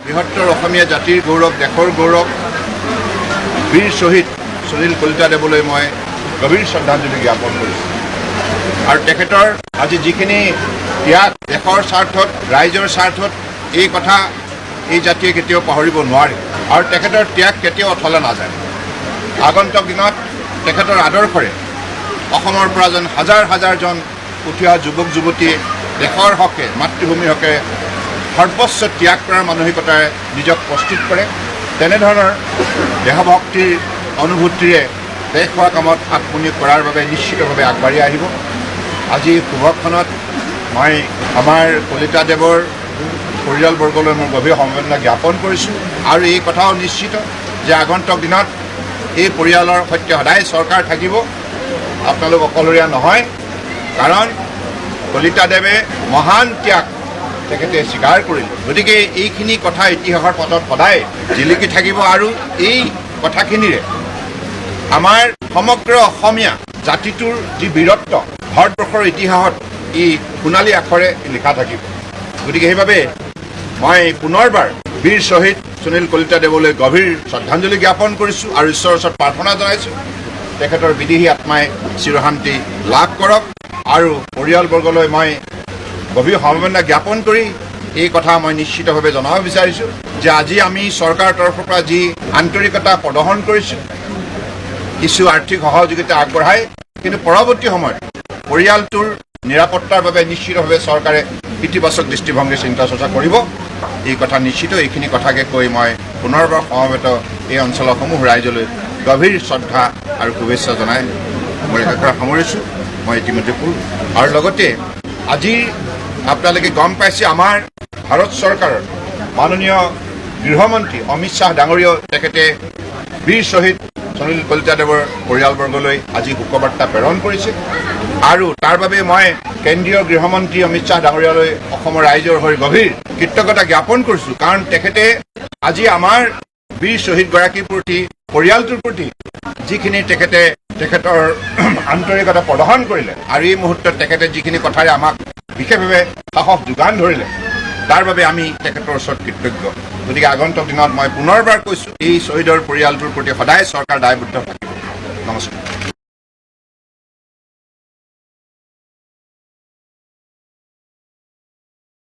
বৃহত্তৰ অসমীয়া জাতিৰ গৌৰৱ, দেশৰ গৌৰৱ বীৰ শ্বহীদ সুনীল কলিতাদেৱলৈ মই গভীৰ শ্ৰদ্ধাঞ্জলি জ্ঞাপন কৰিছোঁ। আৰু তেখেতৰ আজি যিখিনি ত্যাগ দেশৰ স্বাৰ্থত, ৰাইজৰ স্বাৰ্থত, এই কথা এই জাতিয়ে কেতিয়াও পাহৰিব নোৱাৰে আৰু তেখেতৰ ত্যাগ কেতিয়াও অথলে নাযায়। আগন্তুক দিনত তেখেতৰ আদৰ্শৰে অসমৰ পৰা যেন হাজাৰ হাজাৰজন উঠি অহা যুৱক যুৱতীয়ে দেশৰ হকে, মাতৃভূমিৰ হকে সৰ্বোচ্চ ত্যাগ কৰাৰ মানসিকতাৰে নিজক প্ৰস্তুত কৰে। তেনেধৰণৰ দেশভক্তিৰ অনুভূতিৰে দেশ সেৱা কামত আত্মনিয়োগ কৰাৰ বাবে নিশ্চিতভাৱে আগবাঢ়ি আহিব। আজি শুভক্ষণত মই আমাৰ কলিতাদেৱৰ পৰিয়ালবৰ্গলৈ মোৰ গভীৰ সমবেদনা জ্ঞাপন কৰিছোঁ আৰু এই কথাও নিশ্চিত যে আগন্তুক দিনত এই পৰিয়ালৰ সৈতে সদায় চৰকাৰ থাকিব। আপোনালোক অকলশৰীয়া নহয়, কাৰণ কলিতাদেৱে মহান ত্যাগ তেখেতে স্বীকাৰ কৰিলে। গতিকে এইখিনি কথা ইতিহাসৰ পথত সদায় জিলিকি থাকিব আৰু এই কথাখিনিৰে আমাৰ সমগ্ৰ অসমীয়া জাতিটোৰ যি বীৰত্ব ভাৰতবৰ্ষৰ ইতিহাসত ই সোণালী আখৰে লিখা থাকিব। গতিকে সেইবাবে মই পুনৰবাৰ বীৰ শ্বহীদ সুনীল কলিতাদেৱলৈ গভীৰ শ্ৰদ্ধাঞ্জলি জ্ঞাপন কৰিছোঁ আৰু ঈশ্বৰৰ ওচৰত প্ৰাৰ্থনা জনাইছোঁ তেখেতৰ বিদেহী আত্মাই চিৰশান্তি লাভ কৰক। আৰু পৰিয়ালবৰ্গলৈ মই গভীৰ সমবেদনা জ্ঞাপন কৰি এই কথা মই নিশ্চিতভাৱে জনাব বিচাৰিছোঁ যে আজি আমি চৰকাৰৰ তৰফৰ পৰা যি আন্তৰিকতা প্ৰদৰ্শন কৰিছোঁ, কিছু আৰ্থিক সহযোগিতা আগবঢ়াই, কিন্তু পৰৱৰ্তী সময়ত পৰিয়ালটোৰ নিৰাপত্তাৰ বাবে নিশ্চিতভাৱে চৰকাৰে ইতিবাচক দৃষ্টিভংগী চিন্তা চৰ্চা কৰিব। এই কথা নিশ্চিত। এইখিনি কথাকে কৈ মই পুনৰবাৰ সমবেত এই অঞ্চলসমূহ ৰাইজলৈ গভীৰ শ্ৰদ্ধা আৰু শুভেচ্ছা জনাই মোৰ একাকাৰ সামৰিছোঁ। মই ইতিমধ্যে ক'লোঁ আৰু লগতে আজি আপোনালোকে গম পাইছে আমাৰ ভাৰত চৰকাৰৰ মাননীয় গৃহমন্ত্ৰী অমিত শ্বাহ ডাঙৰীয়াও তেখেতে বীৰ শ্বহীদ সুনীল কলিতাদেৱৰ পৰিয়ালবৰ্গলৈ আজি শোকবাৰ্তা প্ৰেৰণ কৰিছে আৰু তাৰ বাবে মই কেন্দ্ৰীয় গৃহমন্ত্ৰী অমিত শ্বাহ ডাঙৰীয়ালৈ অসমৰ ৰাইজৰ হৈ গভীৰ কৃতজ্ঞতা জ্ঞাপন কৰিছোঁ। কাৰণ তেখেতে আজি আমাৰ বীৰ শ্বহীদগৰাকীৰ প্ৰতি, পৰিয়ালটোৰ প্ৰতি যিখিনি তেখেতৰ আন্তৰিকতা প্ৰদৰ্শন কৰিলে আৰু এই মুহূৰ্তত তেখেতে যিখিনি কথাৰে আমাক বিশেষভাৱে সাহস যোগান ধৰিলে, তাৰ বাবে আমি তেখেতৰ ওচৰত কৃতজ্ঞ। গতিকে আগন্তুক দিনত মই পুনৰবাৰ কৈছোঁ এই শ্বহীদৰ পৰিয়ালটোৰ প্ৰতি সদায় চৰকাৰ দায়বদ্ধ থাকিব। নমস্কাৰ।